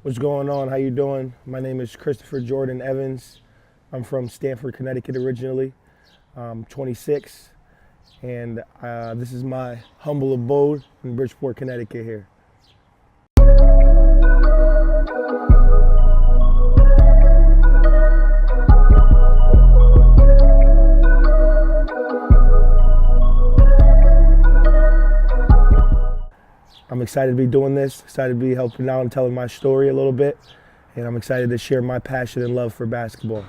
What's going on? How you doing? My name is Christopher Jordan Evans. I'm from Stamford, Connecticut originally. I'm 26, and this is my humble abode in Bridgeport, Connecticut here. I'm excited to be doing this, excited to be helping out and telling my story a little bit, and I'm excited to share my passion and love for basketball.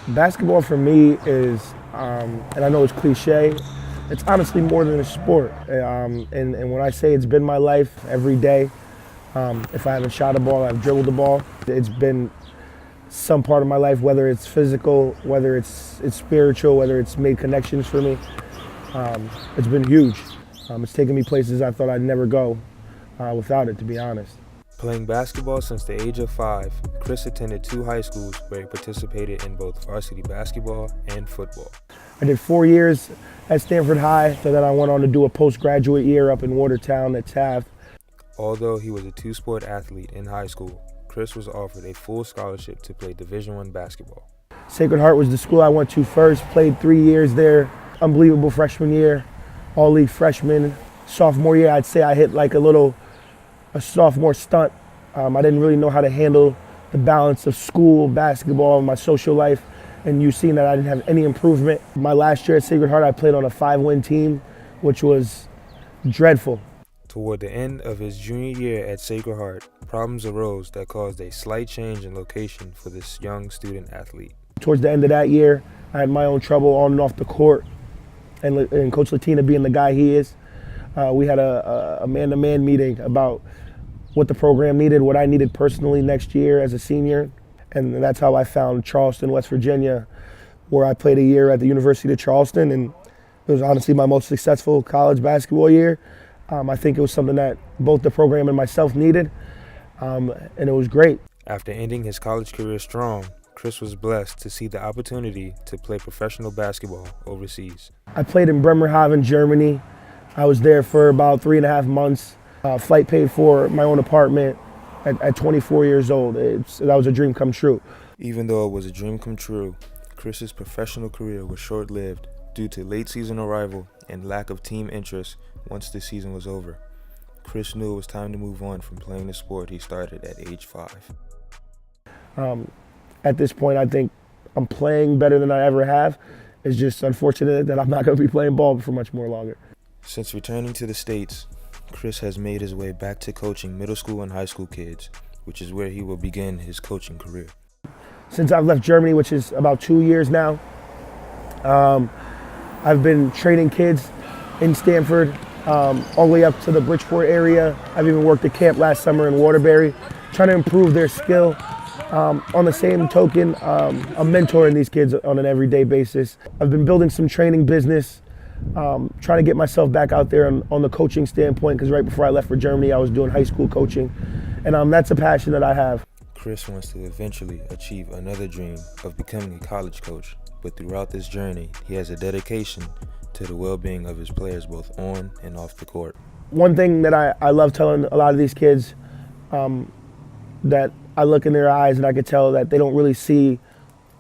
Basketball for me is, and I know it's cliche, it's honestly more than a sport. And when I say it's been my life every day, if I haven't shot a ball, I've dribbled the ball. It's been some part of my life, whether it's physical, whether it's spiritual, whether it's made connections for me. It's been huge. It's taken me places I thought I'd never go without it, to be honest. Playing basketball since the age of 5, Chris attended 2 high schools where he participated in both varsity basketball and football. I did 4 years at Stanford High, so then I went on to do a postgraduate year up in Watertown at Taft. Although he was a 2-sport athlete in high school, Chris was offered a full scholarship to play Division I basketball. Sacred Heart was the school I went to first, played 3 years there, unbelievable freshman year, all-league freshman. Sophomore year, I'd say I hit like a sophomore stunt. I didn't really know how to handle the balance of school, basketball, and my social life, and you've seen that I didn't have any improvement. My last year at Sacred Heart, I played on a 5-win team, which was dreadful. Toward the end of his junior year at Sacred Heart, problems arose that caused a slight change in location for this young student athlete. Towards the end of that year, I had my own trouble on and off the court, and Coach Latina being the guy he is, we had a man-to-man meeting about what the program needed, what I needed personally next year as a senior, and that's how I found Charleston, West Virginia, where I played a year at the University of Charleston, and it was honestly my most successful college basketball year. I think it was something that both the program and myself needed, and it was great. After ending his college career strong, Chris was blessed to see the opportunity to play professional basketball overseas. I played in Bremerhaven, Germany. I was there for about 3.5 months. Flight paid for, my own apartment at 24 years old. That was a dream come true. Even though it was a dream come true, Chris's professional career was short-lived due to late season arrival and lack of team interest once the season was over. Chris knew it was time to move on from playing the sport he started at age 5. At this point, I think I'm playing better than I ever have. It's just unfortunate that I'm not going to be playing ball for much more longer. Since returning to the States, Chris has made his way back to coaching middle school and high school kids, which is where he will begin his coaching career. Since I've left Germany, which is about 2 years now, I've been training kids in Stanford all the way up to the Bridgeport area. I've even worked at camp last summer in Waterbury, trying to improve their skill. On the same token, I'm mentoring these kids on an everyday basis. I've been building some training business, trying to get myself back out there on the coaching standpoint, because right before I left for Germany, I was doing high school coaching, and that's a passion that I have. Chris wants to eventually achieve another dream of becoming a college coach, but throughout this journey, he has a dedication to the well-being of his players both on and off the court. One thing that I love telling a lot of these kids, that I look in their eyes and I can tell that they don't really see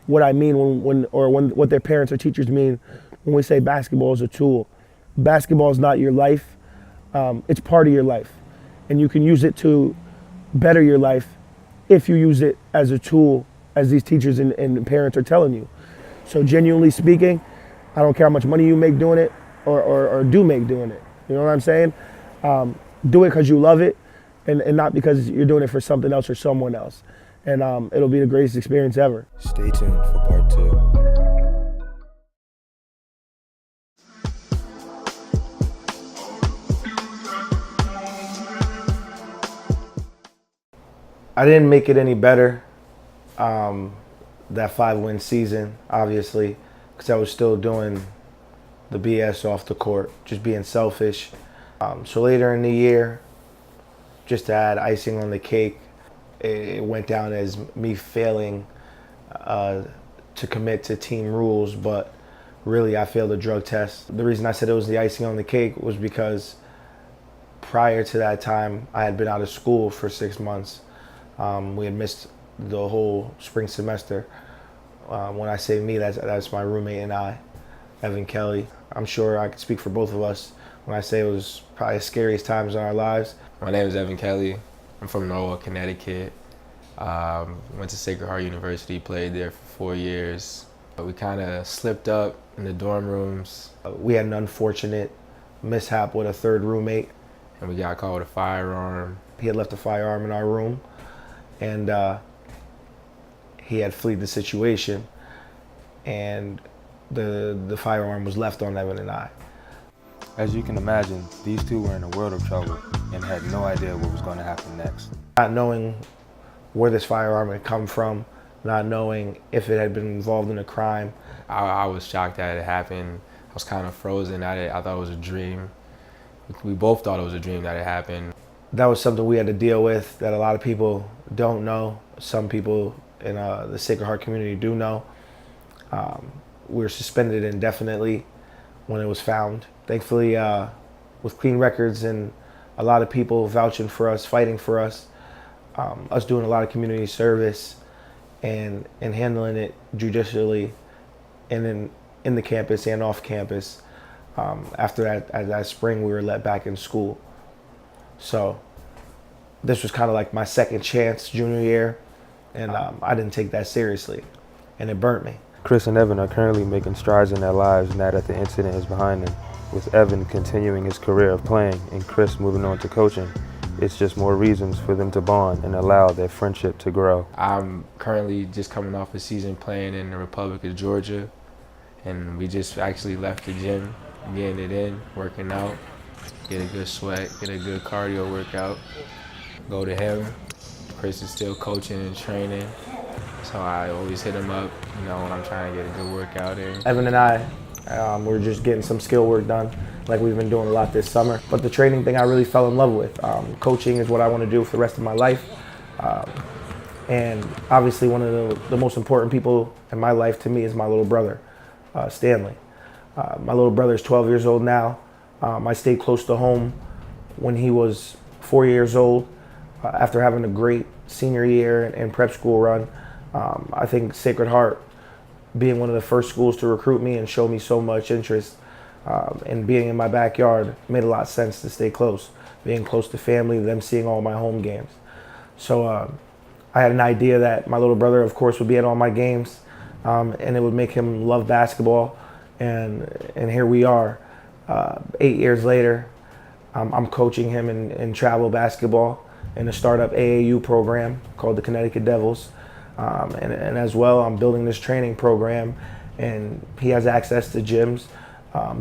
what I mean when what their parents or teachers mean when we say basketball is a tool. Basketball is not your life. It's part of your life. And you can use it to better your life if you use it as a tool, as these teachers and parents are telling you. So genuinely speaking, I don't care how much money you make doing it or do make doing it. You know what I'm saying? Do it because you love it. And not because you're doing it for something else or someone else. And it'll be the greatest experience ever. Stay tuned for part 2. I didn't make it any better that 5-win season, obviously, because I was still doing the BS off the court, just being selfish. So later in the year, just to add icing on the cake, it went down as me failing to commit to team rules, but really I failed a drug test. The reason I said it was the icing on the cake was because prior to that time, I had been out of school for 6 months. We had missed the whole spring semester. When I say me, that's my roommate and I, Evan Kelly. I'm sure I could speak for both of us when I say it was probably the scariest times in our lives. My name is Evan Kelly. I'm from Norwalk, Connecticut. Went to Sacred Heart University, played there for 4 years. We kind of slipped up in the dorm rooms. We had an unfortunate mishap with a third roommate. And we got caught with a firearm. He had left a firearm in our room, and he had fled the situation, and the firearm was left on Evan and I. As you can imagine, these two were in a world of trouble and had no idea what was going to happen next. Not knowing where this firearm had come from, not knowing if it had been involved in a crime. I was shocked that it happened. I was kind of frozen at it. I thought it was a dream. We both thought it was a dream that it happened. That was something we had to deal with that a lot of people don't know. Some people in the Sacred Heart community do know. We were suspended indefinitely when it was found. Thankfully, with clean records and a lot of people vouching for us, fighting for us, us doing a lot of community service and handling it judicially and in the campus and off campus. After that spring, we were let back in school. So this was kind of like my second chance junior year, and I didn't take that seriously, and it burnt me. Chris and Evan are currently making strides in their lives now that the incident is behind them. With Evan continuing his career of playing and Chris moving on to coaching, it's just more reasons for them to bond and allow their friendship to grow. I'm currently just coming off a season playing in the Republic of Georgia, and we just actually left the gym, getting it in, working out, get a good sweat, get a good cardio workout, go to him. Chris is still coaching and training, so I always hit him up, when I'm trying to get a good workout in. Evan and I, we're just getting some skill work done, like we've been doing a lot this summer. But the training thing I really fell in love with. Coaching is what I want to do for the rest of my life. And obviously one of the most important people in my life to me is my little brother, Stanley. My little brother is 12 years old now. I stayed close to home when he was 4 years old. After having a great senior year and prep school run, I think Sacred Heart, being one of the first schools to recruit me and show me so much interest, and being in my backyard, made a lot of sense to stay close. Being close to family, them seeing all my home games. So I had an idea that my little brother, of course, would be at all my games, and it would make him love basketball. And here we are, 8 years later. I'm coaching him in travel basketball in a startup AAU program called the Connecticut Devils. And as well, I'm building this training program, and he has access to gyms,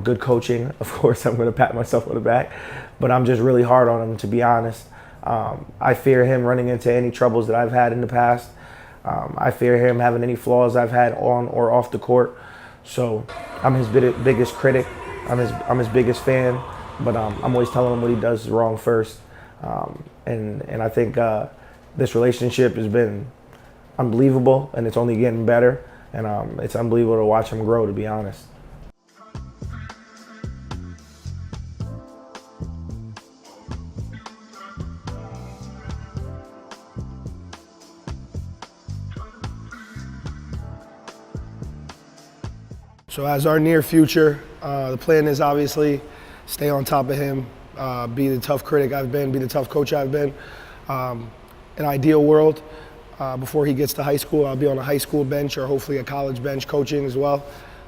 good coaching. Of course, I'm going to pat myself on the back, but I'm just really hard on him, to be honest. I fear him running into any troubles that I've had in the past. I fear him having any flaws I've had on or off the court. So I'm his biggest critic. I'm his biggest fan, but I'm always telling him what he does wrong first. And I think this relationship has been unbelievable, and it's only getting better, and it's unbelievable to watch him grow, to be honest. So as our near future, the plan is obviously stay on top of him, be the tough critic I've been, be the tough coach I've been. An ideal world, before he gets to high school, I'll be on a high school bench or hopefully a college bench coaching as well.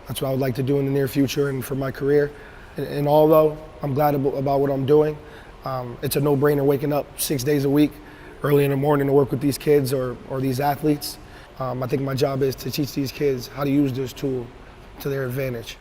That's what I would like to do in the near future and for my career. And although I'm glad about what I'm doing, it's a no-brainer waking up 6 days a week, early in the morning to work with these kids or these athletes. I think my job is to teach these kids how to use this tool to their advantage.